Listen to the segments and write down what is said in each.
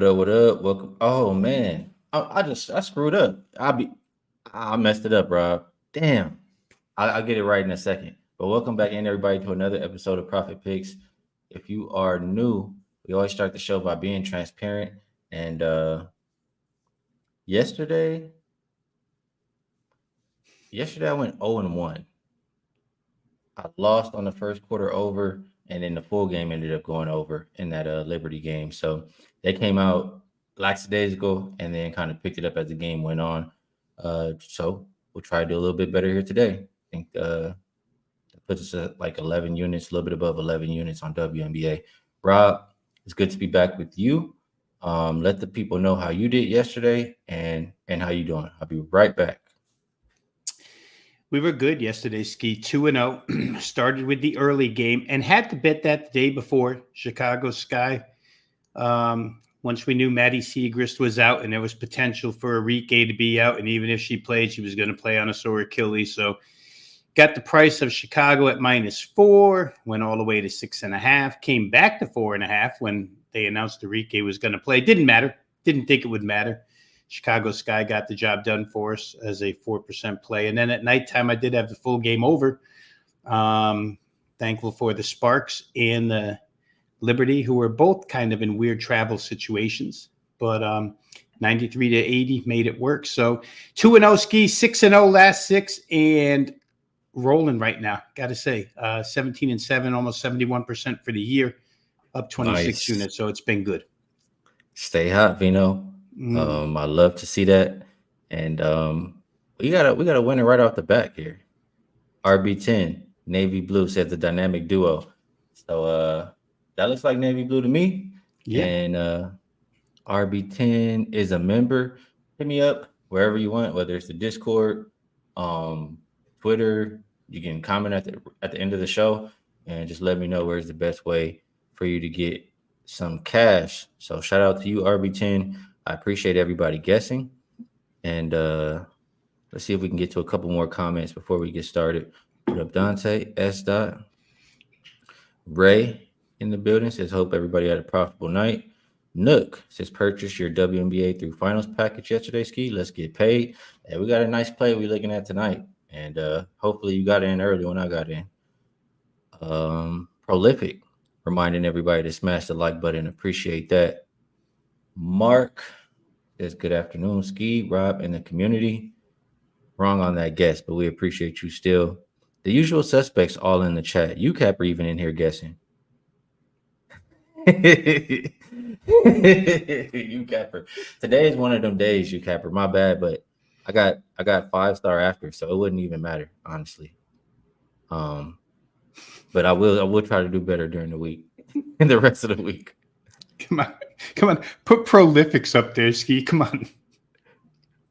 What up? What up? Welcome. Oh man, I screwed up. I messed it up, Rob. Damn. I'll get it right in a second. But welcome back in, everybody, to another episode of Profit Picks. If you are new, we always start the show by being transparent. And yesterday, yesterday I went 0-1. I lost on the first quarter over, and then the full game ended up going over in that Liberty game. So they came out lackadaisical and then kind of picked it up as the game went on. So we'll try to do a little bit better here today. I think that puts us at like 11 units, a little bit above 11 units on WNBA. Rob, it's good to be back with you. Let the people know how you did yesterday and how you doing. I'll be right back. We were good yesterday, Skee. 2-0. Started with the early game and had to bet that the day before, Chicago Sky. Once we knew Maddie Siegrist was out and there was potential for Alycia to be out, and even if she played, she was going to play on a sore Achilles. So got the price of Chicago at -4, went all the way to 6.5, came back to 4.5 when they announced Alycia was going to play. Didn't matter. Didn't think it would matter. Chicago Sky got the job done for us as a 4% play. And then at nighttime, I did have the full game over. Thankful for the Sparks and the Liberty, who were both kind of in weird travel situations. But 93-80 made it work. So 2-0 Skee, 6-0 last six, and rolling right now. Got to say, 17-7, almost 71% for the year, up 26 units. So it's been good. Stay hot, Vino. I love to see that, and we got a winner right off the back here. RB10 Navy Blue says the dynamic duo, so that looks like Navy Blue to me. Yeah. And RB10 is a member. Hit me up wherever you want, whether it's the Discord, Twitter. You can comment at the end of the show and just let me know where's the best way for you to get some cash. So shout out to you, RB10. I appreciate everybody guessing. And let's see if we can get to a couple more comments before we get started. What up, Dante? S. Dot. Ray in the building says, hope everybody had a profitable night. Nook says, purchase your WNBA through finals package yesterday, Skee. Let's get paid. And we got a nice play we're looking at tonight. And hopefully you got in early when I got in. Prolific, reminding everybody to smash the like button. Appreciate that. Mark says, good afternoon, Skee, Rob, and the community. Wrong on that guess, but we appreciate you still. The usual suspects all in the chat. UCAP are even in here guessing. UCAPper. Today is one of them days, UCAPper. My bad, but I got 5-star after, so it wouldn't even matter, honestly. But I will try to do better during the week and the rest of the week. Come on. Put Prolifics up there, Skee. Come on.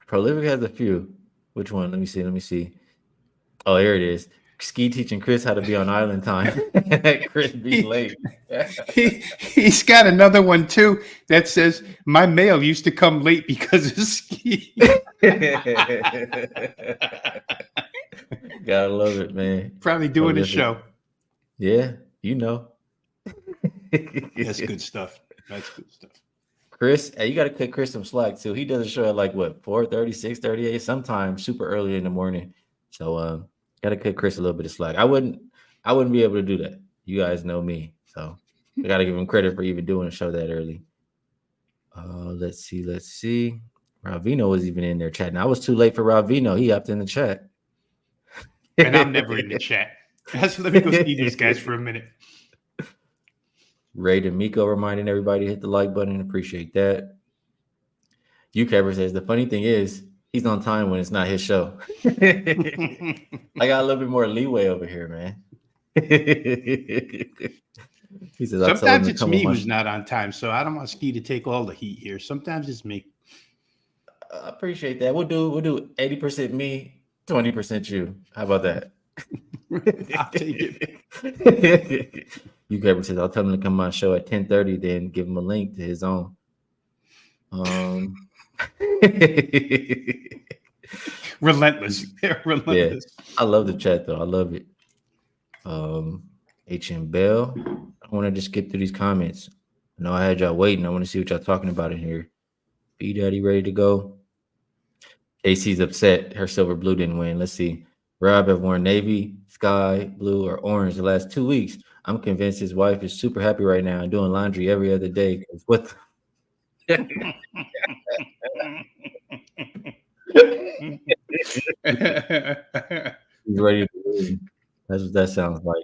Prolific has a few. Which one? Let me see. Oh, here it is. Skee teaching Chris how to be on island time. Chris be late. He's got another one too that says, my mail used to come late because of Skee. Gotta love it, man. Probably doing a show. Yeah, you know. That's good stuff. That's good stuff. Chris, hey, you got to cut Chris some slack too. He does a show at like what, 4:30, 6:38, sometimes super early in the morning. So got to cut Chris a little bit of slack. I wouldn't be able to do that. You guys know me, so I got to give him credit for even doing a show that early. Let's see. Ravino was even in there chatting. I was too late for Ravino. He hopped in the chat. And I'm never in the chat. Let me go see these guys for a minute. Ray D'Amico reminding everybody to hit the like button. Appreciate that. UCAPper says, the funny thing is, he's on time when it's not his show. I got a little bit more leeway over here, man. He says, sometimes it's me who's not on time, so I don't want Skee to take all the heat here. Sometimes it's me. I appreciate that. We'll do 80% me, 20% you. How about that? I'll take it. UCAPper says, I'll tell him to come on my show at 10:30, then give him a link to his own. Relentless. Relentless. Yeah, I love the chat though. I love it. HM Bell. I want to just skip through these comments. I know I had y'all waiting. I want to see what y'all talking about in here. B Daddy ready to go. KC's upset. Her silver blue didn't win. Let's see. Rob have worn navy, sky, blue, or orange the last 2 weeks. I'm convinced his wife is super happy right now and doing laundry every other day. 'Cause what the- He's ready to win. That's what that sounds like.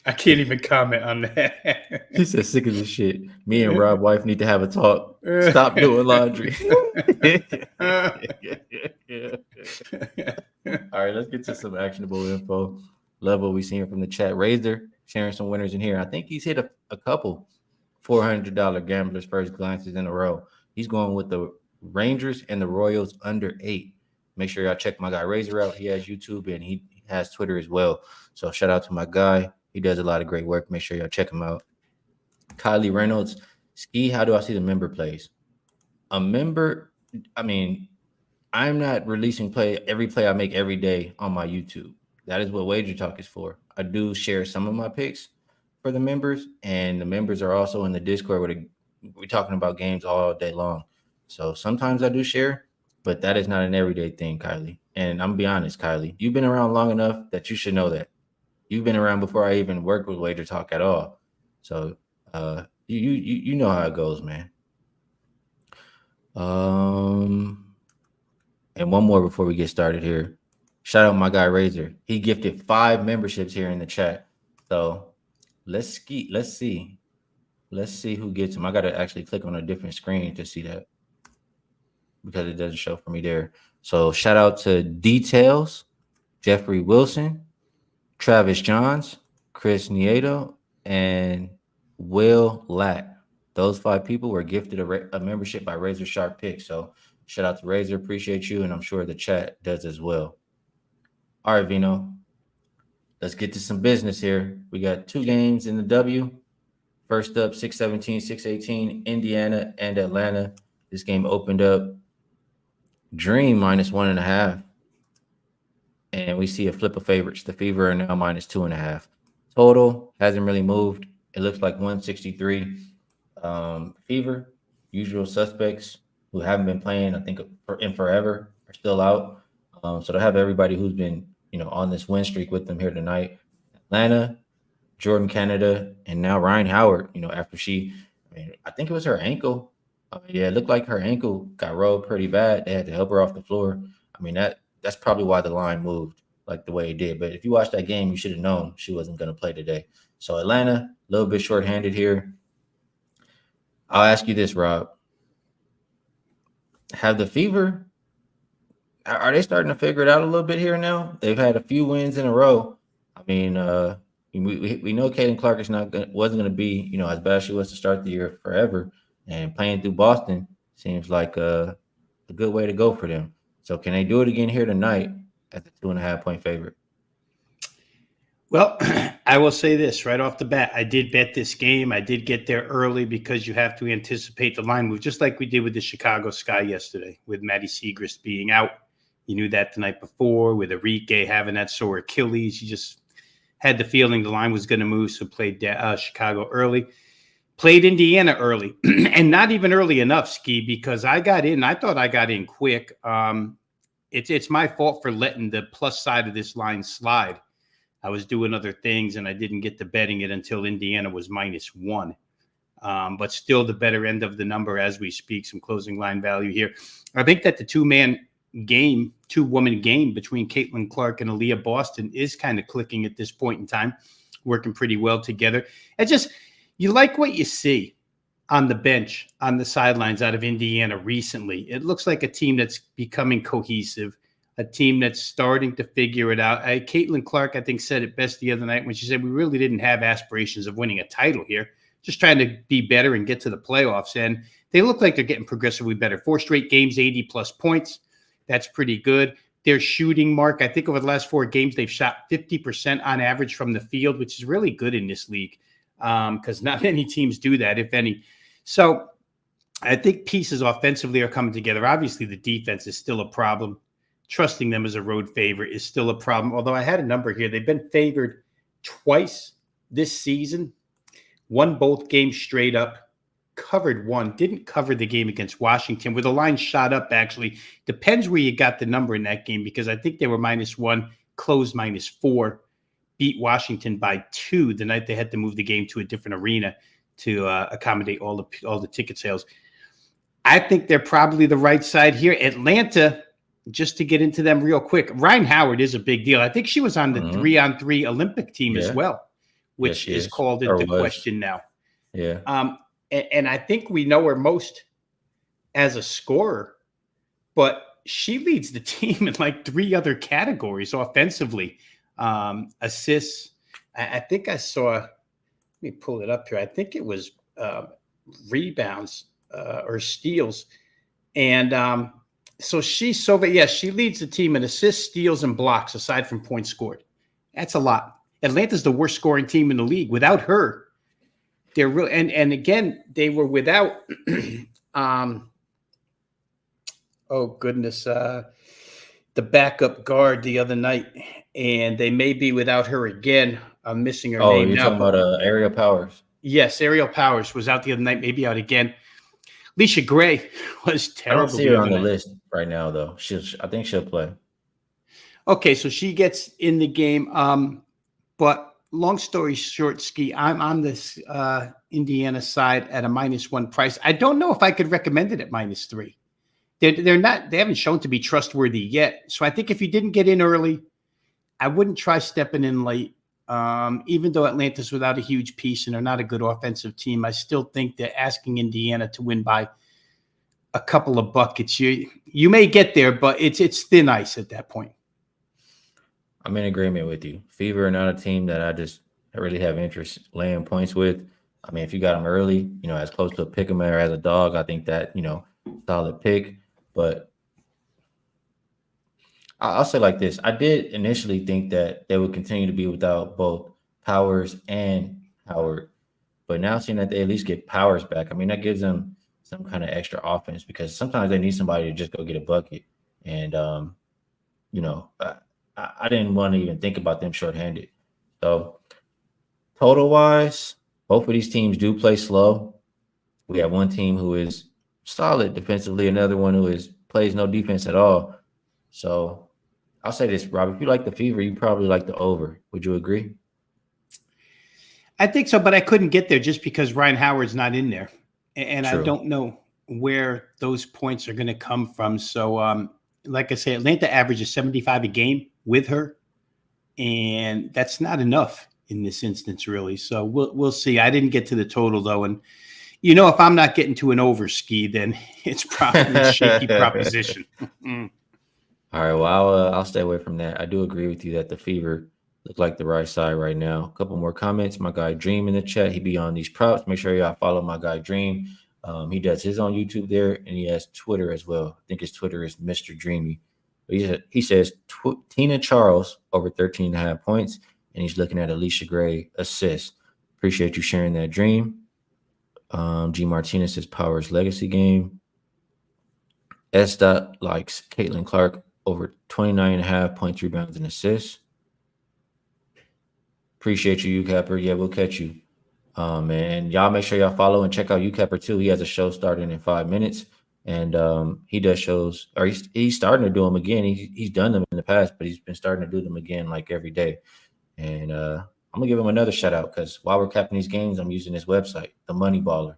I can't even comment on that. She said, sick of this shit. Me and Rob wife need to have a talk. Stop doing laundry. All right, let's get to some actionable info. Love what we seen from the chat. Razor sharing some winners in here. I think he's hit a couple $400 gamblers first glances in a row. He's going with the Rangers and the Royals under 8. Make sure y'all check my guy Razor out. He has YouTube and he has Twitter as well. So shout out to my guy. He does a lot of great work. Make sure y'all check him out. Kylie Reynolds, Skee, how do I see the member plays? A member, I mean, I'm not releasing every play I make every day on my YouTube. That is what Wagertalk is for. I do share some of my picks for the members, and the members are also in the Discord where we're talking about games all day long. So sometimes I do share, but that is not an everyday thing, Kylie. And I'm gonna be honest, Kylie, you've been around long enough that you should know that. You've been around before I even worked with Wagertalk at all. So you know how it goes, man. And one more before we get started here. Shout out my guy Razor. He gifted 5 memberships here in the chat. So let's see who gets them. I gotta actually click on a different screen to see that because it doesn't show for me there. So shout out to Details, Jeffrey Wilson, Travis Johns, Chris Nieto, and Will Latt. Those 5 people were gifted a membership by Razor Sharp Pick. So shout out to Razor. Appreciate you. And I'm sure the chat does as well. All right, Vino. Let's get to some business here. We got 2 games in the W. First up, 6-17, 6-18, Indiana and Atlanta. This game opened up Dream -1.5. And we see a flip of favorites. The Fever are now -2.5. Total hasn't really moved. It looks like 163. Fever, usual suspects who haven't been playing, I think, in forever are still out. So they'll have everybody who's been, on this win streak with them here tonight. Atlanta, Jordan Canada, and now Ryan Howard, after I think it was her ankle. It looked like her ankle got rolled pretty bad. They had to help her off the floor. That's probably why the line moved like the way it did. But if you watched that game, you should have known she wasn't going to play today. So Atlanta, a little bit shorthanded here. I'll ask you this, Rob. Have the Fever, are they starting to figure it out a little bit here now? They've had a few wins in a row. We know Caitlin Clark wasn't going to be, as bad as she was to start the year forever. And playing through Boston seems like a good way to go for them. So can they do it again here tonight at the 2.5-point favorite? Well, I will say this right off the bat. I did bet this game. I did get there early because you have to anticipate the line move, just like we did with the Chicago Sky yesterday with Maddie Segrist being out. You knew that the night before with Enrique having that sore Achilles. You just had the feeling the line was going to move, so played Chicago early. Played Indiana early, and not even early enough, Skee, because I got in. I thought I got in quick. It's my fault for letting the plus side of this line slide. I was doing other things, and I didn't get to betting it until Indiana was -1. But still the better end of the number as we speak. Some closing line value here. I think that the two-woman game between Caitlin Clark and Alycia Boston is kind of clicking at this point in time, working pretty well together. You like what you see on the bench, on the sidelines out of Indiana recently. It looks like a team that's becoming cohesive, a team that's starting to figure it out. Caitlin Clark, I think, said it best the other night when she said, we really didn't have aspirations of winning a title here, just trying to be better and get to the playoffs. And they look like they're getting progressively better. 4 straight games, 80-plus points. That's pretty good. Their shooting mark, I think over the last 4 games, they've shot 50% on average from the field, which is really good in this league. Because not many teams do that, if any. So I think pieces offensively are coming together. Obviously, the defense is still a problem. Trusting them as a road favorite is still a problem. Although I had a number here. They've been favored twice this season, won both games straight up, covered one, didn't cover the game against Washington, where the line shot up, actually. Depends where you got the number in that game, because I think they were -1, closed -4, beat Washington by 2 the night they had to move the game to a different arena to accommodate all the ticket sales. I think they're probably the right side here. Atlanta, just to get into them real quick, Ryan Howard is a big deal. I think she was on the 3-on-3 Olympic team as well, which is called into question now. Yeah. And I think we know her most as a scorer, but she leads the team in like 3 other categories offensively. Assists. I think I saw, let me pull it up here. I think it was rebounds or steals. And so she leads the team in assists, steals, and blocks aside from points scored. That's a lot. Atlanta's the worst scoring team in the league. Without her, they're real. And again, they were without the backup guard the other night, and they may be without her again. I'm missing her name now. Oh, you're talking about Ariel Powers. Yes, Ariel Powers was out the other night, maybe out again. Alycia Gray was terrible. I don't see her on the list right now, though. I think she'll play. Okay, so she gets in the game. But long story short, Skee, I'm on this Indiana side at a -1 price. I don't know if I could recommend it at -3. They haven't shown to be trustworthy yet. So I think if you didn't get in early, I wouldn't try stepping in late. Even though Atlanta's without a huge piece and they're not a good offensive team, I still think that asking Indiana to win by a couple of buckets, you may get there, but it's thin ice at that point. I'm in agreement with you. Fever are not a team that I really have interest laying points with. I mean, if you got them early, as close to a pick 'em or as a dog, I think that, solid pick. But I'll say like this. I did initially think that they would continue to be without both Powers and Howard. But now seeing that they at least get Powers back, I mean, that gives them some kind of extra offense, because sometimes they need somebody to just go get a bucket. And, I didn't want to even think about them shorthanded. So total-wise, both of these teams do play slow. We have one team who is solid defensively, another one who plays no defense at all. So I'll say this, Rob, if you like the Fever, you probably like the over. Would you agree? I think so, but I couldn't get there just because Ryan Howard's not in there. And True. I don't know where those points are going to come from. So, like I say, Atlanta averages 75 a game with her, and that's not enough in this instance, really. So we'll see. I didn't get to the total, though, and if I'm not getting to an over, Skee, then it's probably a shaky proposition. All right, well, I'll stay away from that. I do agree with you that the Fever look like the right side right now. A couple more comments. My guy Dream in the chat. He be on these props. Make sure y'all follow my guy Dream. He does his own YouTube there, and he has Twitter as well. I think his Twitter is Mr. Dreamy. But he says Tina Charles over 13.5 points, and he's looking at Alycia Gray assists. Appreciate you sharing that, Dream. G. Martinez says Powers legacy game. S. likes Caitlin Clark over 29.5 points, rebounds, and assists. Appreciate you, UCapper. Yeah, we'll catch you. And y'all make sure y'all follow and check out UCapper too. He has a show starting in 5 minutes, and he does shows, or he's starting to do them again. He's done them in the past, but he's been starting to do them again like every day. And I'm gonna give him another shout out, because while we're capping these games, I'm using his website, The Money Baller.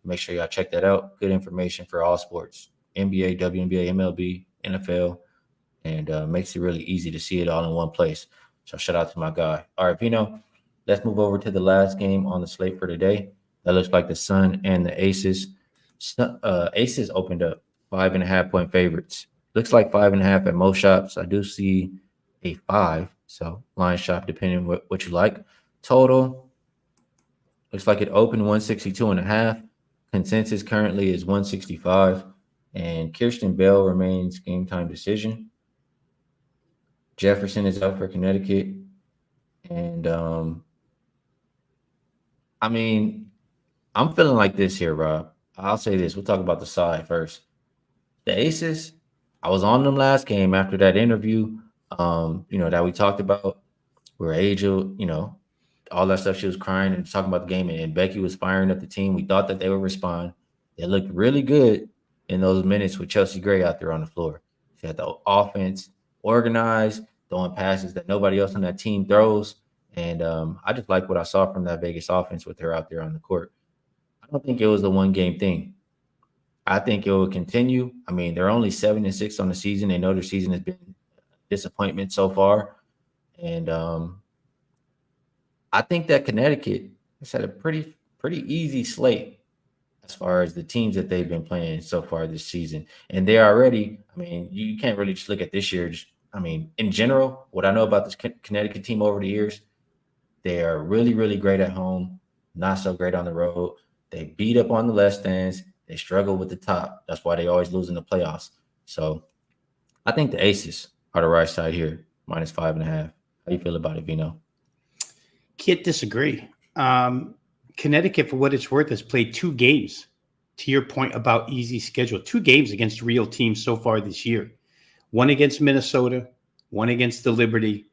Make sure y'all check that out. Good information for all sports: NBA, WNBA, MLB, NFL, and makes it really easy to see it all in one place. So shout out to my guy. All right, Pino, let's move over to the last game on the slate for today. That looks like the Sun and the Aces. Aces opened up 5.5 point favorites. Looks like 5.5 at most shops. I do see a 5, so line shop depending what you like. Total looks like it opened 162.5. Consensus currently is 165, and Kirsten Bell remains game time decision. Jefferson is out for Connecticut, and I mean, I'm feeling like this here, Rob. I'll say this. We'll talk about the side first. The Aces, I was on them last game after that interview, that we talked about, where Angel, all that stuff. She was crying and talking about the game, and Becky was firing up the team. We thought that they would respond. They looked really good in those minutes with Chelsea Gray out there on the floor. She had the offense organized, throwing passes that nobody else on that team throws. And I just like what I saw from that Vegas offense with her out there on the court. I don't think it was a one-game thing. I think it will continue. I mean, they're only 7-6 on the season. They know their season has been disappointment so far. And I think that Connecticut has had a pretty easy slate as far as the teams that they've been playing so far this season. And they're already, I mean, you can't really just look at this year. I mean, in general, what I know about this Connecticut team over the years, they are really, really great at home, not so great on the road. They beat up on the less stands. They struggle with the top. That's why they always lose in the playoffs. So I think the Aces are the right side here, -5.5. How do you feel about it, Vino? Can't disagree. Connecticut, for what it's worth, has played 2 games, to your point about easy schedule, 2 games against real teams so far this year. One against Minnesota, one against the Liberty.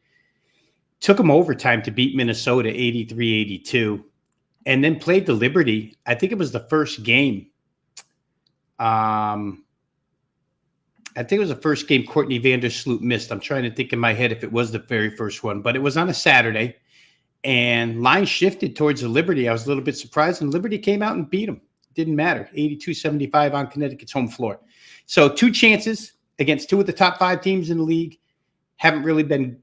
Took them overtime to beat Minnesota 83-82, and then played the Liberty. I think it was the first game. I think it was the first game Courtney Vandersloot missed. I'm trying to think in my head if it was the very first one, but it was on a Saturday. And line shifted towards the Liberty. I was a little bit surprised, and Liberty came out and beat them. Didn't matter. 82-75 on Connecticut's home floor. So 2 chances against 2 of the top 5 teams in the league. Haven't really been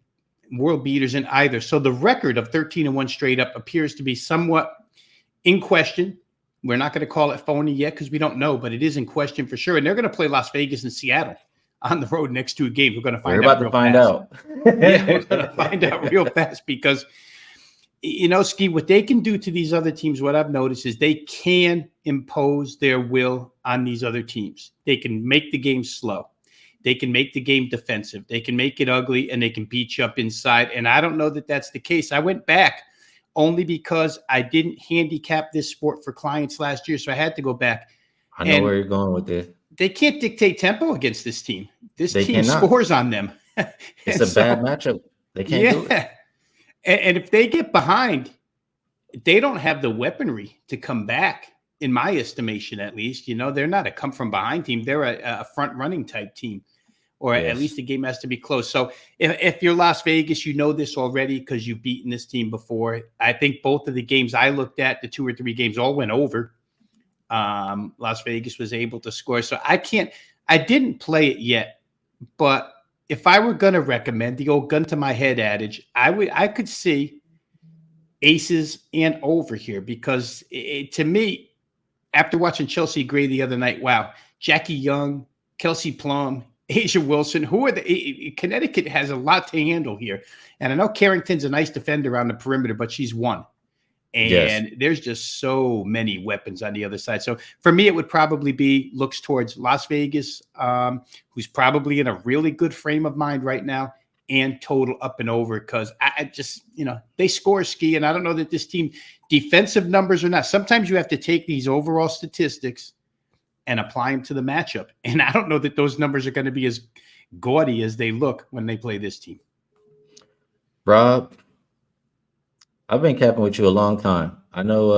world beaters in either. So the record of 13-1 straight up appears to be somewhat in question. We're not going to call it phony yet because we don't know, but it is in question for sure. And they're going to play Las Vegas and Seattle on the road next 2 games. We're going to find out. We're about to find out. Yeah, we're going to find out real fast because – Skee, what they can do to these other teams, what I've noticed is they can impose their will on these other teams. They can make the game slow. They can make the game defensive. They can make it ugly, and they can beat you up inside. And I don't know that that's the case. I went back only because I didn't handicap this sport for clients last year, so I had to go back. I know where you're going with this. They can't dictate tempo against this team. This team cannot. Scores on them. It's a bad matchup. They can't do it. And if they get behind, they don't have the weaponry to come back, in my estimation, at least. They're not a come-from-behind team. They're a front-running type team, or at least the game has to be close. So if you're Las Vegas, you know this already because you've beaten this team before. I think both of the games I looked at, the 2 or 3 games, all went over. Las Vegas was able to score. So I didn't play it yet, but if I were going to recommend the old gun to my head adage, I could see Aces and over here because to me, after watching Chelsea Gray the other night, wow, Jackie Young, Kelsey Plum, Asia Wilson, Connecticut has a lot to handle here. And I know Carrington's a nice defender on the perimeter, but she's one. And there's just so many weapons on the other side. So for me, it would probably looks towards Las Vegas, who's probably in a really good frame of mind right now, and total up and over because I just, they score, Skee, and I don't know that this team defensive numbers or not. Sometimes you have to take these overall statistics and apply them to the matchup. And I don't know that those numbers are going to be as gaudy as they look when they play this team. Rob, I've been capping with you a long time. I know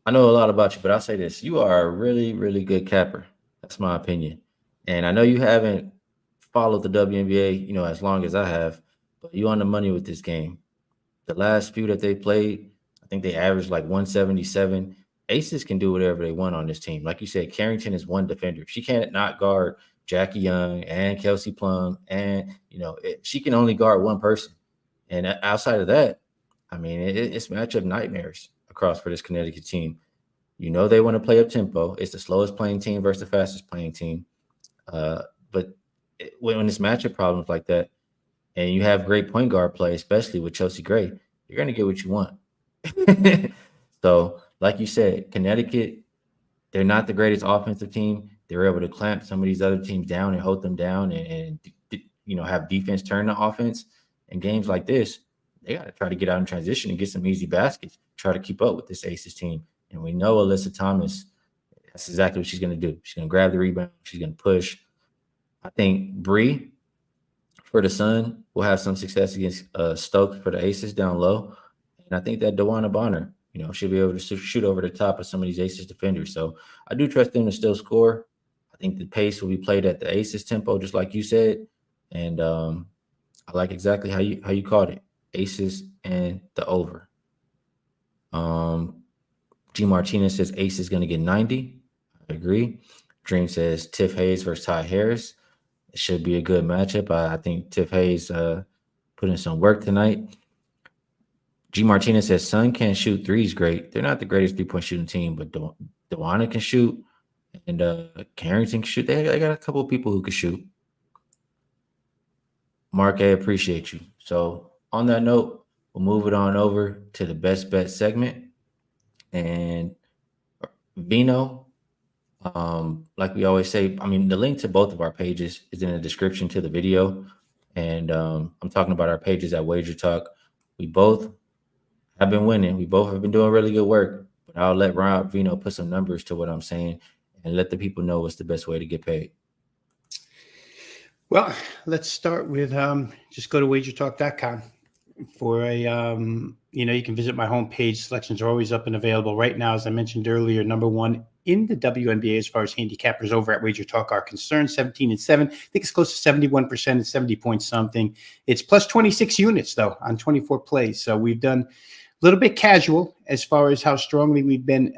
a lot about you, but I'll say this. You are a really, really good capper. That's my opinion. And I know you haven't followed the WNBA, as long as I have, but you on the money with this game. The last few that they played, I think they averaged like 177. Aces can do whatever they want on this team. Like you said, Carrington is one defender. She can't not guard Jackie Young and Kelsey Plum. And, she can only guard one person. And outside of that, I mean, it's matchup nightmares across for this Connecticut team. They want to play up tempo. It's the slowest playing team versus the fastest playing team. But when it's matchup problems like that, and you have great point guard play, especially with Chelsea Gray, you're going to get what you want. So, like you said, Connecticut, they're not the greatest offensive team. They're able to clamp some of these other teams down and hold them down and have defense turn to offense. In games like this, they got to try to get out in transition and get some easy baskets, try to keep up with this Aces team. And we know Alycia Thomas, that's exactly what she's going to do. She's going to grab the rebound. She's going to push. I think Bree, for the Sun, will have some success against Stokes for the Aces down low. And I think that Dewana Bonner, should be able to shoot over the top of some of these Aces defenders. So I do trust them to still score. I think the pace will be played at the Aces tempo, just like you said. And I like exactly how you called it, Aces and the over. Um, G Martinez says Ace is going to get 90. I agree. Dream says Tiff Hayes versus Ty Harris. It should be a good matchup. I think Tiff Hayes put in some work tonight. G Martinez says Sun can't shoot threes great. They're not the greatest 3-point shooting team, but Dewana can shoot, and Carrington can shoot. They got a couple of people who can shoot. Mark, I appreciate you. So on that note, we'll move it on over to the best bet segment. And Vino, like we always say, I mean, the link to both of our pages is in the description to the video. And I'm talking about our pages at Wagertalk. We both have been winning. We both have been doing really good work. But I'll let Rob Vino put some numbers to what I'm saying and let the people know what's the best way to get paid. Well, let's start with just go to wagertalk.com for a you can visit my homepage. Selections are always up and available right now. As I mentioned earlier, number one in the WNBA as far as handicappers over at Wagertalk are concerned, 17-7. I think it's close to 71% and 70 point something. It's plus 26 units though on 24 plays. So we've done a little bit casual as far as how strongly we've been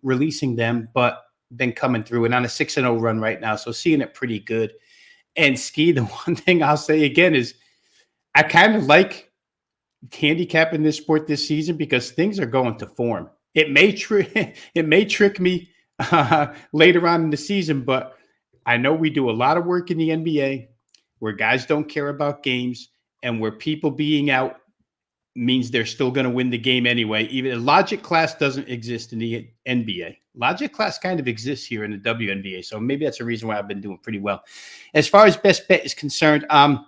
releasing them, but been coming through and on a 6-0 run right now. So seeing it pretty good. And Skee, the one thing I'll say again is I kind of like handicapping this sport this season because things are going to form. It may trick me later on in the season, but I know we do a lot of work in the NBA where guys don't care about games and where people being out means they're still going to win the game anyway. Even a logic class doesn't exist in the NBA. Logic class kind of exists here in the WNBA. So maybe that's a reason why I've been doing pretty well. As far as best bet is concerned, I'm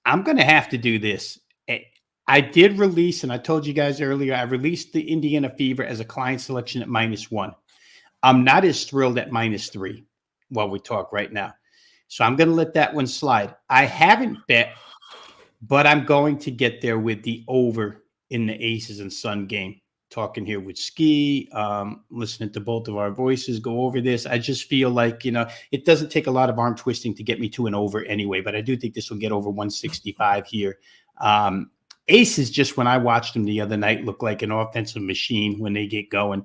going to have to do this. I did release, and I told you guys earlier, I released the Indiana Fever as a client selection at -1. I'm not as thrilled at -3 while we talk right now. So I'm going to let that one slide. I haven't bet, but I'm going to get there with the over in the Aces and Sun game. Talking here with Skee, listening to both of our voices go over this. I just feel like, it doesn't take a lot of arm twisting to get me to an over anyway, but I do think this will get over 165 here. Aces, just when I watched them the other night, look like an offensive machine when they get going.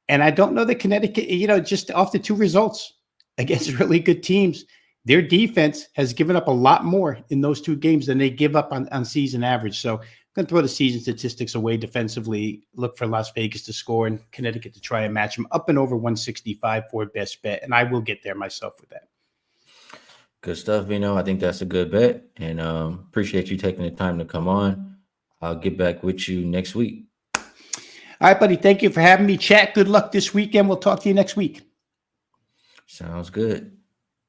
And I don't know that Connecticut, just off the two results against really good teams, their defense has given up a lot more in those two games than they give up on season average. So I'm going to throw the season statistics away defensively, look for Las Vegas to score and Connecticut to try and match them up and over 165 for best bet. And I will get there myself with that. Good stuff, Vino. I think that's a good bet. And appreciate you taking the time to come on. I'll get back with you next week. All right, buddy. Thank you for having me. Chat. Good luck this weekend. We'll talk to you next week. Sounds good.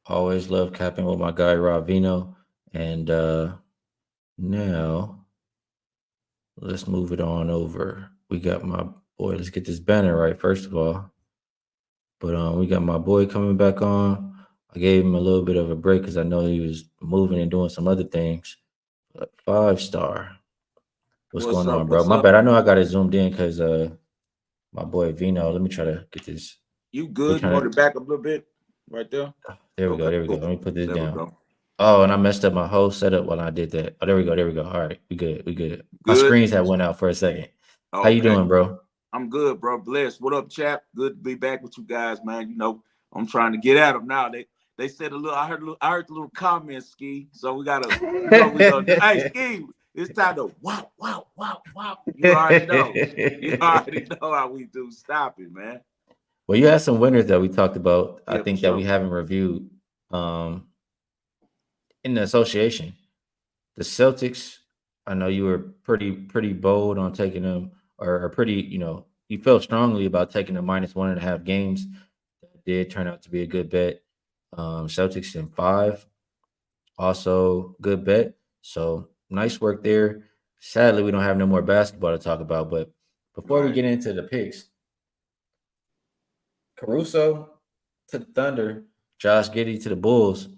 Always love capping with my guy, Rob Vino. And now let's move it on over. We got my boy. Let's get this banner right, first of all. But we got my boy coming back on. I gave him a little bit of a break because I know he was moving and doing some other things. But 5-star. What's going on, bro? My bad. I know I got it zoomed in because my boy Vino. Let me try to get this. You good? You want to back up a little bit right there? There we go. There we go. Let me put this down. Oh, and I messed up my whole setup while I did that. Oh, there we go. There we go. All right. We good. My screens had went out for a second. Okay. How you doing, bro? I'm good, bro. Blessed. What up, chap? Good to be back with you guys, man. I'm trying to get at them now. They said a little. I heard the little comment, Skee. So we gotta. Hey, Skee. It's time to wow. You already know. You already know how we do. Stop it, man. Well, you had some winners that we talked about. Yeah, I think that we haven't reviewed in the association. The Celtics, I know you were pretty bold on taking them, or pretty, you felt strongly about taking the -1.5 games. That did turn out to be a good bet. Celtics in 5, also good bet. So nice work there. Sadly, we don't have no more basketball to talk about. But before we get into the picks, Caruso to the Thunder, Josh Giddey to the Bulls.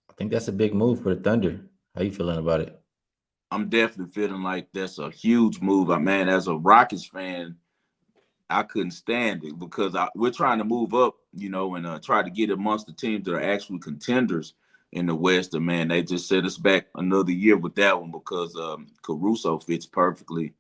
I think that's a big move for the Thunder. How you feeling about it? I'm definitely feeling like that's a huge move. Man, as a Rockets fan, I couldn't stand it because we're trying to move up, and try to get amongst the teams that are actually contenders in the West. And man, they just set us back another year with that one because Caruso fits perfectly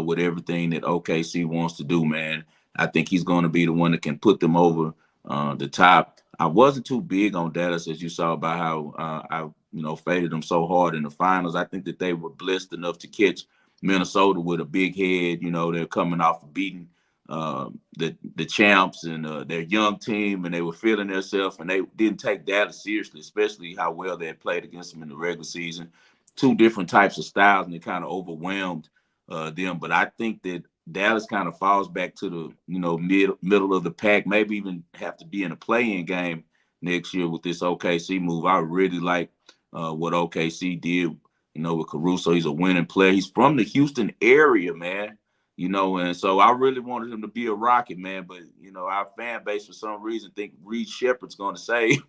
with everything that OKC wants to do, man. I think he's going to be the one that can put them over the top. I wasn't too big on Dallas, as you saw, about how I faded them so hard in the finals. I think that they were blessed enough to catch Minnesota with a big head. They're coming off of beating the champs and their young team, and they were feeling themselves, and they didn't take Dallas seriously, especially how well they had played against them in the regular season. Two different types of styles, and it kind of overwhelmed them. But I think that Dallas kind of falls back to the middle of the pack, maybe even have to be in a play-in game next year with this OKC move. I really like what OKC did, with Caruso. He's a winning player. He's from the Houston area, man. And so I really wanted him to be a Rocket, man. But our fan base for some reason think Reed Shepard's going to save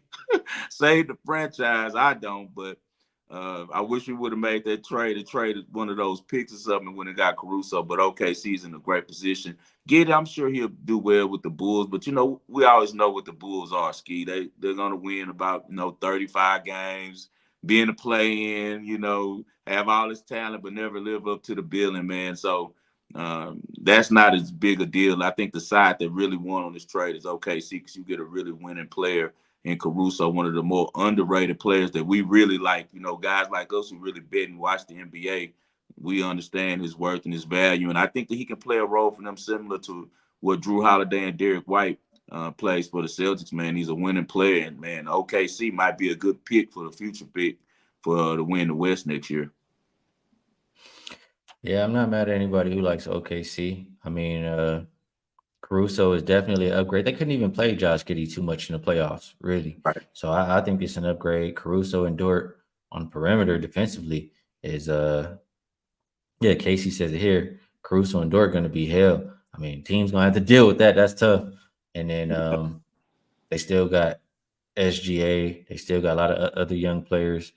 the franchise. I don't, but I wish we would have made that trade and traded one of those picks or something when it got Caruso. But OKC's in a great position. I'm sure he'll do well with the Bulls. But we always know what the Bulls are, Skee. They're going to win about 35 games, be in the play-in, have all this talent, but never live up to the billing, man. So. That's not as big a deal. I think the side that really won on this trade is OKC because you get a really winning player in Caruso, one of the more underrated players that we really like. Guys like us who really bet and watch the NBA, we understand his worth and his value. And I think that he can play a role for them similar to what Drew Holiday and Derek White plays for the Celtics, man. He's a winning player. And, man, OKC might be a good pick for the future pick for to win the West next year. Yeah, I'm not mad at anybody who likes OKC. I mean, Caruso is definitely an upgrade. They couldn't even play Josh Giddey too much in the playoffs, really. Right. So I think it's an upgrade. Caruso and Dort on perimeter defensively is yeah, Casey says it here. Caruso and Dort going to be hell. I mean, team's going to have to deal with that. That's tough. And then they still got SGA. They still got a lot of other young players.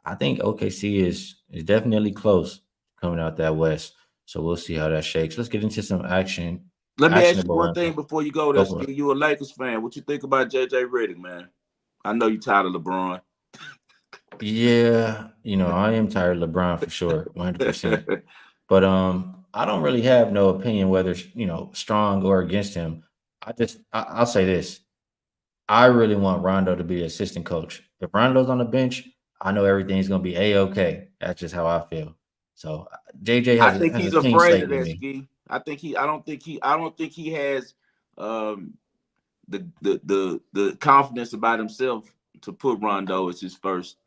I think OKC is definitely close coming out that West. So we'll see how that shakes. Let's get into some action. Let me ask you Actionable one thing before you go there, Skee. You a Lakers fan. What you think about JJ Redick, man? I know you tired of LeBron. Yeah, I am tired of LeBron for sure, 100%. But I don't really have no opinion whether strong or against him. I'll say this. I really want Rondo to be the assistant coach. If Rondo's on the bench, I know everything's gonna be a-okay. That's just how I feel. So JJ I has think a he's clean afraid slate of with that, me. Skee. I don't think he has the confidence about himself to put Rondo as his first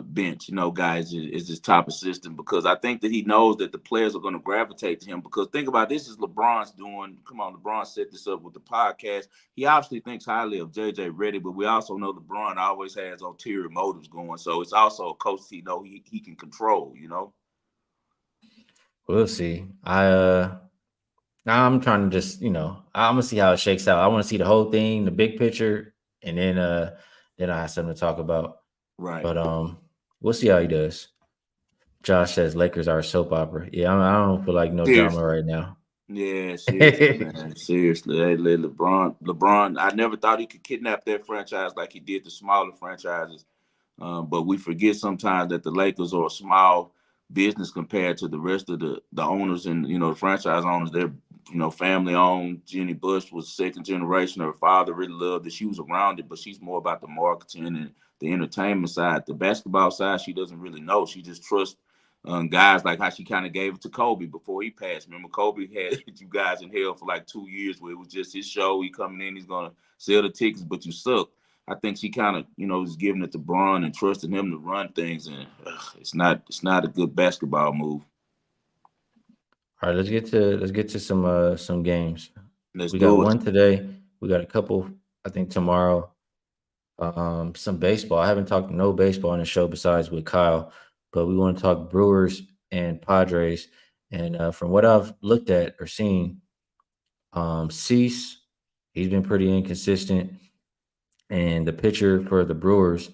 bench, guys, is his top assistant, because I think that he knows that the players are going to gravitate to him. Because think about this, is LeBron's doing. Come on, LeBron set this up with the podcast. He obviously thinks highly of JJ Redick, but we also know LeBron always has ulterior motives going. So it's also a coach he can control. We'll see. I'm trying to just, I'm gonna see how it shakes out. I want to see the whole thing, the big picture, and then I have something to talk about. Right. But we'll see how he does. Josh says Lakers are a soap opera. Yeah, I don't feel like no drama right now. Yeah, seriously, man. Seriously. Hey, LeBron, I never thought he could kidnap that franchise like he did the smaller franchises. But we forget sometimes that the Lakers are a small business compared to the rest of the owners and, the franchise owners. They're, family owned. Jenny Bush was second generation. Her father really loved it. She was around it, but she's more about the marketing and the entertainment side. The basketball side, she doesn't really know. She just trusts guys, like how she kind of gave it to Kobe before he passed. Remember, Kobe had you guys in hell for like 2 years where it was just his show. He coming in, he's going to sell the tickets, but you suck. I think she kind of, was giving it to Bron and trusting him to run things, and it's not a good basketball move. All right, let's get to some games. Let's We got do it. one today. We got a couple, I think, tomorrow. Some baseball. I haven't talked no baseball on the show besides with Kyle, but we want to talk Brewers and Padres. And from what I've looked at or seen, Cease, he's been pretty inconsistent. And the pitcher for the Brewers,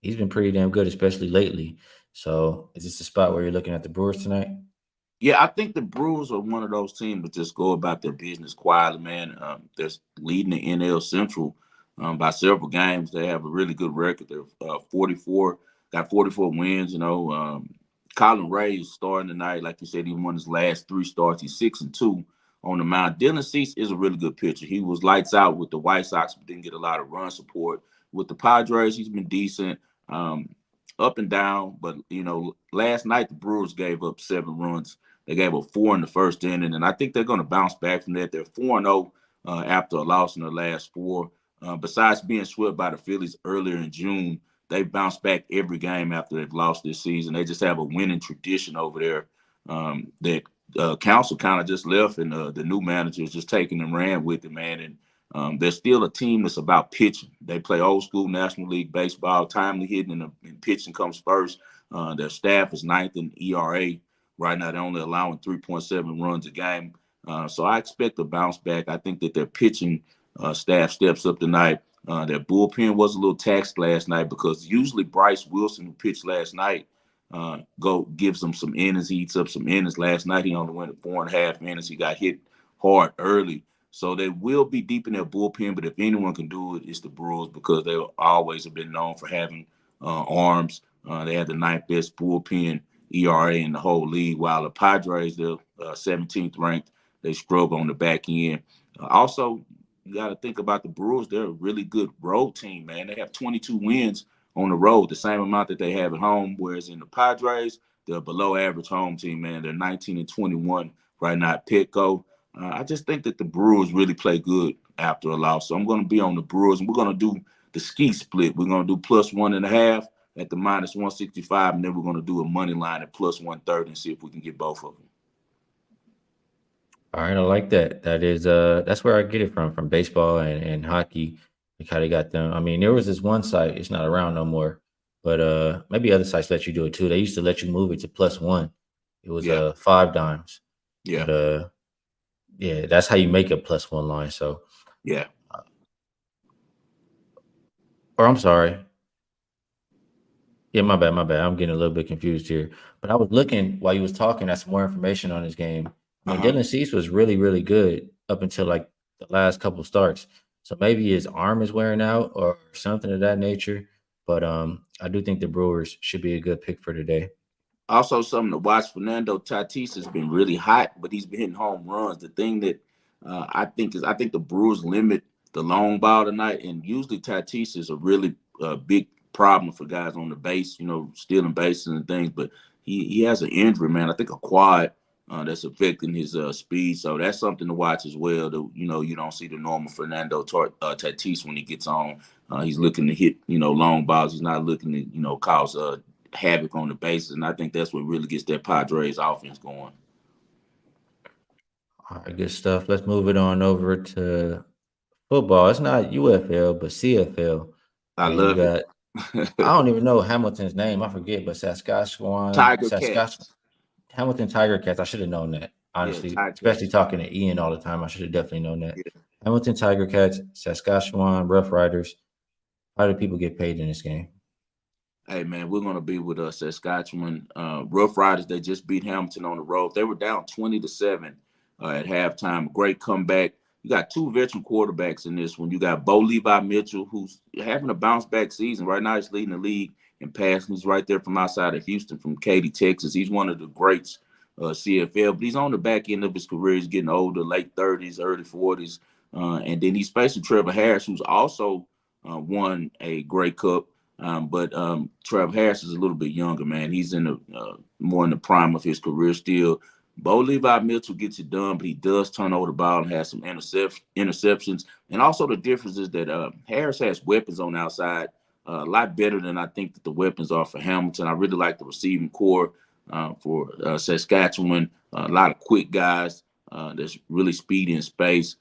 he's been pretty damn good, especially lately. So is this a spot where you're looking at the Brewers tonight? Yeah, I think the Brewers are one of those teams that just go about their business quietly, man. They're leading the NL Central by several games. They have a really good record. They're 44, got 44 wins. Colin Ray is starting tonight. Like you said, he won his last 3 starts. He's 6-2 on the mound. Dylan Cease is a really good pitcher. He was lights out with the White Sox, but didn't get a lot of run support. With the Padres, he's been decent. Up and down, but last night the Brewers gave up 7 runs. They gave up 4 in the first inning, and I think they're going to bounce back from that. They're 4-0 after a loss in the last 4. Besides being swept by the Phillies earlier in June, they've bounced back every game after they've lost this season. They just have a winning tradition over there that council kind of just left, and the new manager is just taking and ran with it, man. And they're still a team that's about pitching. They play old school National League baseball. Timely hitting and pitching comes first. Their staff is 9th in ERA. Right now, they're only allowing 3.7 runs a game. So I expect a bounce back. I think that their pitching staff steps up tonight. Their bullpen was a little taxed last night because usually Bryce Wilson, who pitched last night, gives them some innings. He eats up some innings. Last night, he only went at 4.5 innings. He got hit hard early. So they will be deep in their bullpen, but if anyone can do it, it's the Brewers because they always have been known for having arms. They had the 9th best bullpen ERA in the whole league, while the Padres, they're 17th ranked. They struggle on the back end. Also, you got to think about the Brewers. They're a really good road team, man. They have 22 wins on the road, the same amount that they have at home, whereas in the Padres, they're a below average home team, man. They're 19-21 right now at Petco. I just think that the Brewers really play good after a loss. So I'm going to be on the Brewers, and we're going to do the Skee split. We're going to do +1.5 at the -165, and then we're going to do a money line at +130 and see if we can get both of them. All right, I like that. That's where I get it from baseball and hockey. We kind of got them. I mean, there was this one site, it's not around no more, but maybe other sites let you do it too. They used to let you move it to +1. It was 5 dimes. Yeah. But yeah, that's how you make a +1 line. So yeah. Or I'm sorry. Yeah, my bad. I'm getting a little bit confused here. But I was looking while you was talking at some more information on this game. I mean, Dylan Cease was really, really good up until like the last couple starts. So maybe his arm is wearing out or something of that nature. But I do think the Brewers should be a good pick for today. Also, something to watch. Fernando Tatis has been really hot, but he's been hitting home runs. The thing that I think the Brewers limit the long ball tonight, and usually Tatis is a really big problem for guys on the base, stealing bases and things. But he has an injury, man. I think a quad that's affecting his speed. So that's something to watch as well. You don't see the normal Fernando Tatis when he gets on. He's looking to hit, long balls. He's not looking to, cause havoc on the bases, and I think that's what really gets that Padres offense going. All right, good stuff. Let's move it on over to football. It's not UFL, but CFL. I And love it. I don't even know Hamilton's name. I forget, but Saskatchewan, Hamilton Tiger Cats. I should have known that, honestly, especially talking to Ian all the time. I should have definitely known that. Yeah. Hamilton Tiger Cats, Saskatchewan, Rough Riders. How do people get paid in this game? Hey, man, we're going to be with Saskatchewan. Rough Riders, they just beat Hamilton on the road. They were down 20-7 at halftime. Great comeback. You got 2 veteran quarterbacks in this one. You got Bo Levi Mitchell, who's having a bounce-back season. Right now he's leading the league in passing. He's right there from outside of Houston, from Katy, Texas. He's one of the greats CFL, but he's on the back end of his career. He's getting older, late 30s, early 40s. And then he's facing Trevor Harris, who's also won a Grey Cup. But Trevor Harris is a little bit younger, man. He's in the more in the prime of his career still. Bo Levi Mitchell gets it done, but he does turn over the ball and has some interceptions. And also the difference is that Harris has weapons on the outside, a lot better than I think that the weapons are for Hamilton. I really like the receiving core for Saskatchewan. A lot of quick guys that's really speedy in space.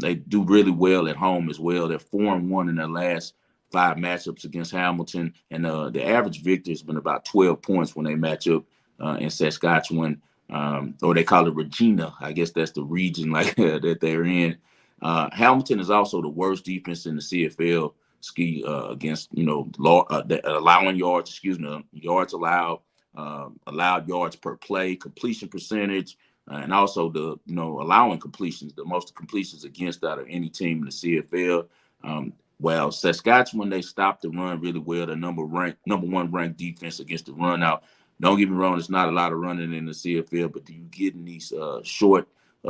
They do really well at home as well. They're 4-1 in their last 5 matchups against Hamilton, and the average victory has been about 12 points when they match up in Saskatchewan, or they call it Regina. I guess that's the region that they're in. Hamilton is also the worst defense in the CFL. Skee, against allowing yards. Excuse me, yards allowed yards per play, completion percentage, and also the allowing completions, the most completions against out of any team in the CFL. Well, Saskatchewan, they stopped the run really well. The number one ranked defense against the run. Now, don't get me wrong, it's not a lot of running in the CFL, but do you get in these short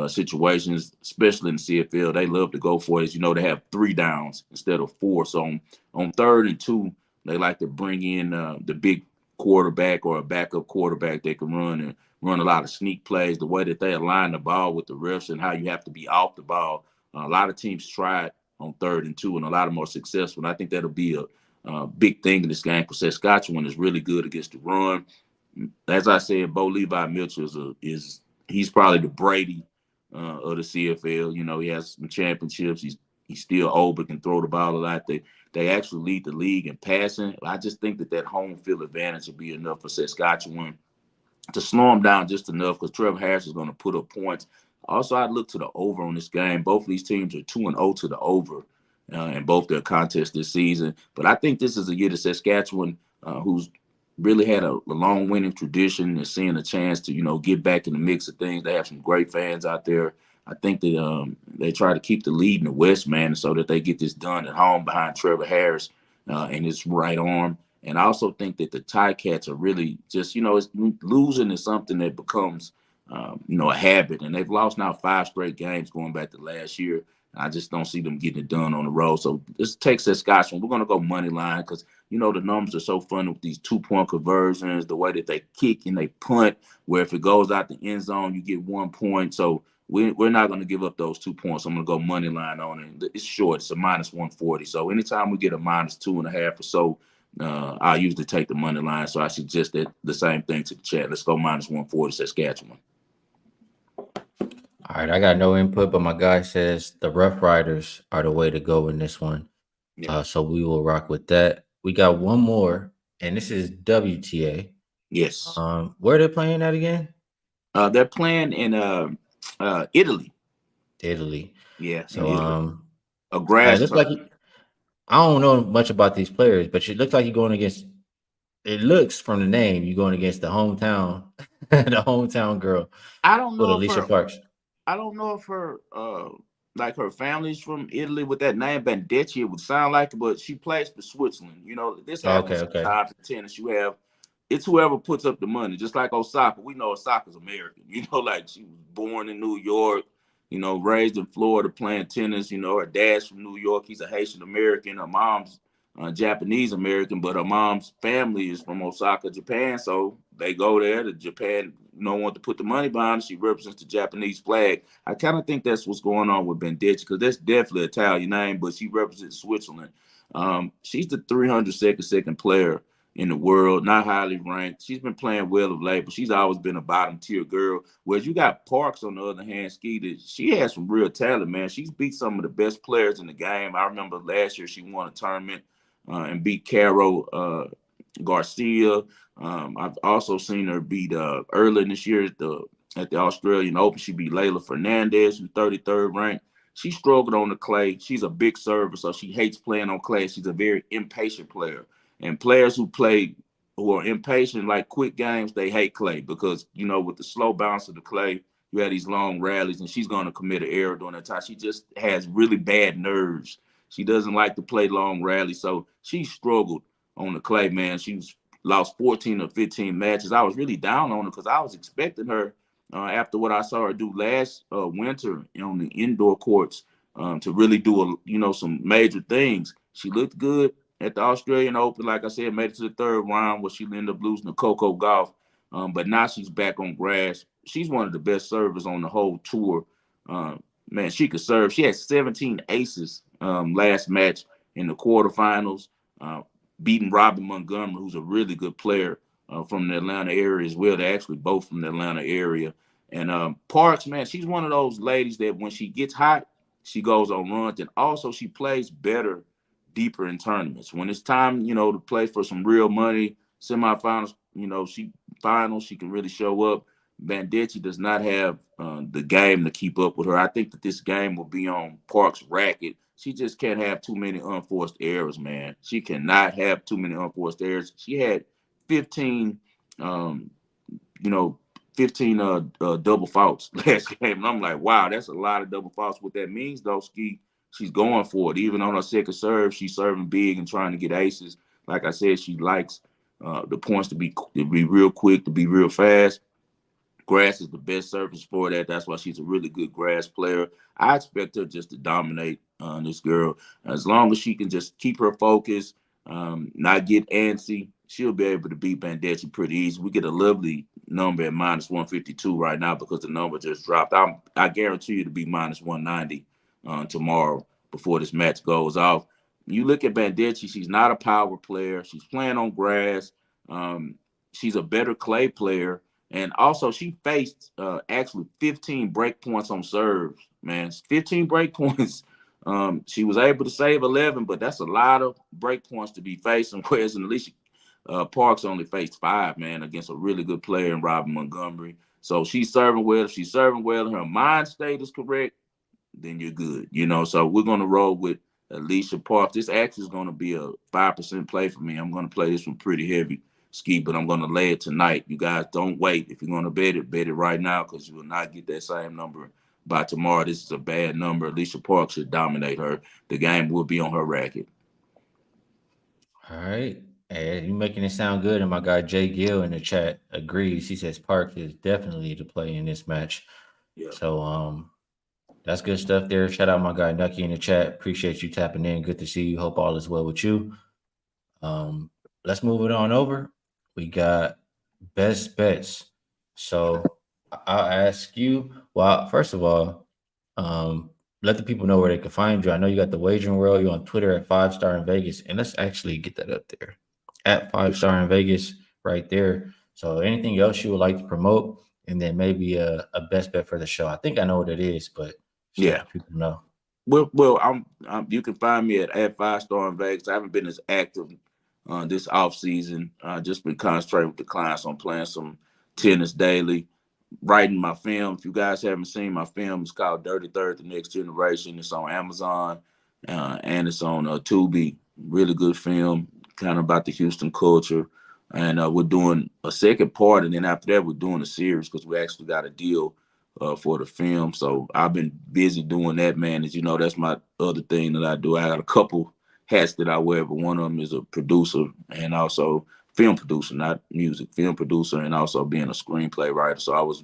situations, especially in the CFL, they love to go for it. They have 3 downs instead of 4. So on 3rd and 2, they like to bring in the big quarterback or a backup quarterback that can run a lot of sneak plays. The way that they align the ball with the refs and how you have to be off the ball. A lot of teams tried on 3rd and 2, and a lot of more successful. And I think that'll be a big thing in this game because Saskatchewan is really good against the run. As I said, Bo Levi Mitchell he's probably the Brady of the CFL. He has some championships. He's still old but can throw the ball a lot. They actually lead the league in passing. I just think that home field advantage will be enough for Saskatchewan to slow him down just enough because Trevor Harris is going to put up points. Also, I'd look to the over on this game. Both of these teams are 2-0 to the over in both their contests this season. But I think this is a year to Saskatchewan, who's really had a long winning tradition and seeing a chance to, get back in the mix of things. They have some great fans out there. I think that they try to keep the lead in the West, man, so that they get this done at home behind Trevor Harris and his right arm. And I also think that the Ticats are really just, losing is something that becomes, a habit. And they've lost now 5 straight games going back to last year. I just don't see them getting it done on the road. So this takes Saskatchewan. We're going to go money line because, the numbers are so fun with these 2-point conversions, the way that they kick and they punt, where if it goes out the end zone, you get 1 point. So we're not going to give up those 2 points. I'm going to go money line on it. It's short. It's a -140. So anytime we get a -2.5 or so, I usually take the money line. So I suggest that the same thing to the chat. Let's go -140 Saskatchewan. All right, I got no input, but my guy says the Rough Riders are the way to go in this one. Yeah. So we will rock with that. We got one more, and this is WTA. Yes. Where are they playing at again? They're playing in Italy. Italy. Yeah. So a grass it looks turf. like I don't know much about these players, but it looks like you're going against. It looks from the name you're going against the hometown, the hometown girl. I don't With know if Alycia her. Parks. I don't know if her her family's from Italy with that name Bandecci. It would sound like it, but she plays for Switzerland. This happens Okay. sometimes in tennis. It's whoever puts up the money, just like Osaka. We know Osaka's American. Like she was born in New York, raised in Florida playing tennis. Her dad's from New York. He's a Haitian American. Her mom's Japanese American, but her mom's family is from Osaka, Japan. So they go there to Japan. Want to put the money behind her. She represents the Japanese flag. I kind of think that's what's going on with Bandecci because that's definitely an Italian name, but she represents Switzerland. She's the 302nd player in the world, not highly ranked. She's been playing well of late, but she's always been a bottom tier girl. Whereas you got Parks on the other hand, Skee, that she has some real talent, man. She's beat some of the best players in the game. I remember last year she won a tournament and beat Caro Garcia. I've also seen her beat earlier this year at the Australian Open. She beat Leylah Fernandez, who's 33rd ranked. She struggled on the clay. She's a big server, so she hates playing on clay. She's a very impatient player. And players who are impatient, like quick games, they hate clay because, with the slow bounce of the clay, you have these long rallies, and she's going to commit an error during that time. She just has really bad nerves. She doesn't like to play long rallies, so she struggled on the clay, man. She's lost 14 or 15 matches. I was really down on her because I was expecting her after what I saw her do last winter on the indoor courts to really do some major things. She looked good at the Australian Open. Like I said, made it to the 3rd round where she ended up losing to Coco Gauff. But now she's back on grass. She's one of the best servers on the whole tour. Man, she could serve. She had 17 aces last match in the quarterfinals, beating Robin Montgomery, who's a really good player from the Atlanta area as well. They're actually both from the Atlanta area. And Parks, man, she's one of those ladies that when she gets hot, she goes on runs. And also she plays better deeper in tournaments. When it's time, to play for some real money, semifinals, she can really show up. Bandecci does not have the game to keep up with her. I think that this game will be on Park's racket. She just can't have too many unforced errors, man. She cannot have too many unforced errors. She had 15, 15 double faults last game. And I'm like, wow, that's a lot of double faults. What that means, though, Skee, she's going for it. Even on her second serve, she's serving big and trying to get aces. Like I said, she likes the points to be real quick, to be real fast. Grass is the best surface for that. That's why she's a really good grass player. I expect her just to dominate this girl. As long as she can just keep her focus, not get antsy, she'll be able to beat Bandecci pretty easy. We get a lovely number at minus 152 right now because the number just dropped. I guarantee you to be minus 190 tomorrow before this match goes off. You look at Bandecci, she's not a power player. She's playing on grass. She's a better clay player. And also, she faced actually 15 break points on serves, man. 15 break points. She was able to save 11, but that's a lot of break points to be facing. Whereas Alycia Parks only faced 5, man, against a really good player in Robin Montgomery. So she's serving well. If she's serving well and her mind state is correct, then you're good. So we're going to roll with Alycia Parks. This actually is going to be a 5% play for me. I'm going to play this one pretty heavy. Skee, but I'm going to lay it tonight. You guys don't wait. If you're going to bet it right now because you will not get that same number by tomorrow. This is a bad number. Alycia Parks should dominate her. The game will be on her racket. All right. And you making it sound good. And my guy Jay Gill in the chat agrees. He says Parks is definitely the play in this match. Yeah. So that's good stuff there. Shout out my guy Nucky in the chat. Appreciate you tapping in. Good to see you. Hope all is well with you. Let's move it on over. We got best bets. So I'll ask you. Well, first of all, let the people know where they can find you. I know you got the Wagering World. You're on Twitter at 5-Star in Vegas, and let's actually get that up there at 5-Star in Vegas right there. So anything else you would like to promote, and then maybe a best bet for the show. I think I know what it is, but yeah, people know. Well, I'm you can find me at 5-Star in Vegas. I haven't been as active this off season. Just been concentrating with the clients on playing some tennis daily, writing my film. If you guys haven't seen my film, it's called Dirty Third: The Next Generation. It's on Amazon and it's on Tubi. Really good film, kind of about the Houston culture. And we're doing a second part, and then after that, we're doing a series because we actually got a deal for the film. So I've been busy doing that, man. As you know, that's my other thing that I do. I got a couple hats that I wear, but one of them is a producer and also film producer, not music, film producer, and also being a screenplay writer. So I was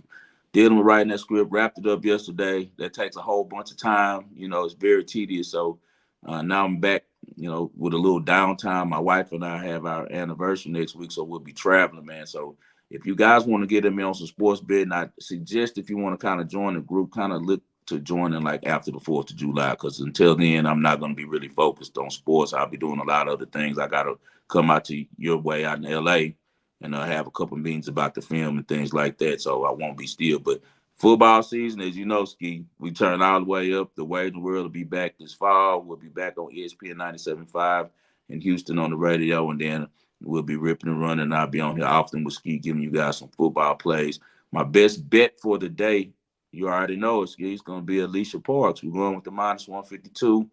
dealing with writing that script, wrapped it up yesterday. That takes a whole bunch of time. It's very tedious. So now I'm back, with a little downtime. My wife and I have our anniversary next week, so we'll be traveling, man. So if you guys want to get me on some sports betting, I suggest if you want to kind of join the group, kind of look to joining like after the 4th of July, because until then, I'm not going to be really focused on sports. I'll be doing a lot of other things. I got to come out to your way out in LA and have a couple meetings about the film and things like that. So I won't be still. But football season, as you know, Skee, we turn all the way up. The Wagering World will be back this fall. We'll be back on ESPN 97.5 in Houston on the radio, and then we'll be ripping and running. I'll be on here often with Skee, giving you guys some football plays. My best bet for the day, you already know it, Skee, it's going to be Alycia Parks. We're going with the minus 152.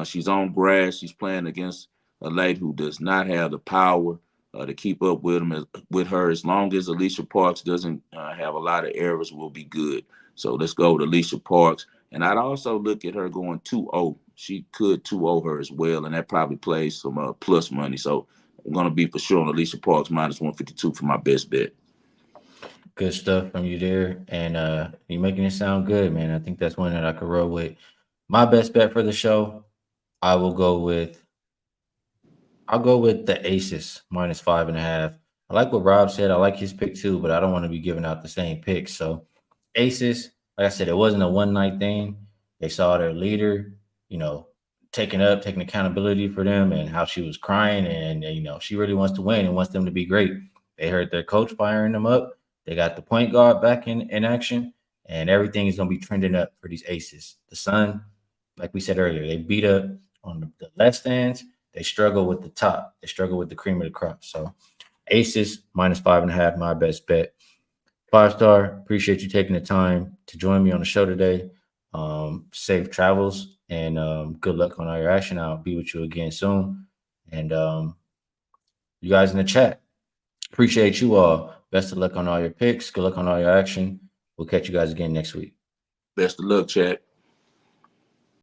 She's on grass. She's playing against a lady who does not have the power to keep up with her. As long as Alycia Parks doesn't have a lot of errors, we'll be good. So let's go with Alycia Parks. And I'd also look at her going 2-0. She could 2-0 her as well, and that probably plays some plus money. So I'm going to be for sure on Alycia Parks minus 152 for my best bet. Good stuff from you there. And you're making it sound good, man. I think that's one that I could roll with. My best bet for the show, I'll go with the Aces minus 5.5. I like what Rob said. I like his pick too, but I don't want to be giving out the same picks. So Aces, like I said, it wasn't a one-night thing. They saw their leader, taking accountability for them and how she was crying. And she really wants to win and wants them to be great. They heard their coach firing them up. They got the point guard back in action, and everything is going to be trending up for these Aces. The Sun, like we said earlier, they beat up on the left stands. They struggle with the top. They struggle with the cream of the crop. So Aces minus 5.5, my best bet. 5-star. Appreciate you taking the time to join me on the show today. Safe travels and good luck on all your action. I'll be with you again soon. And you guys in the chat, appreciate you all. Best of luck on all your picks. Good luck on all your action. We'll catch you guys again next week. Best of luck, chat.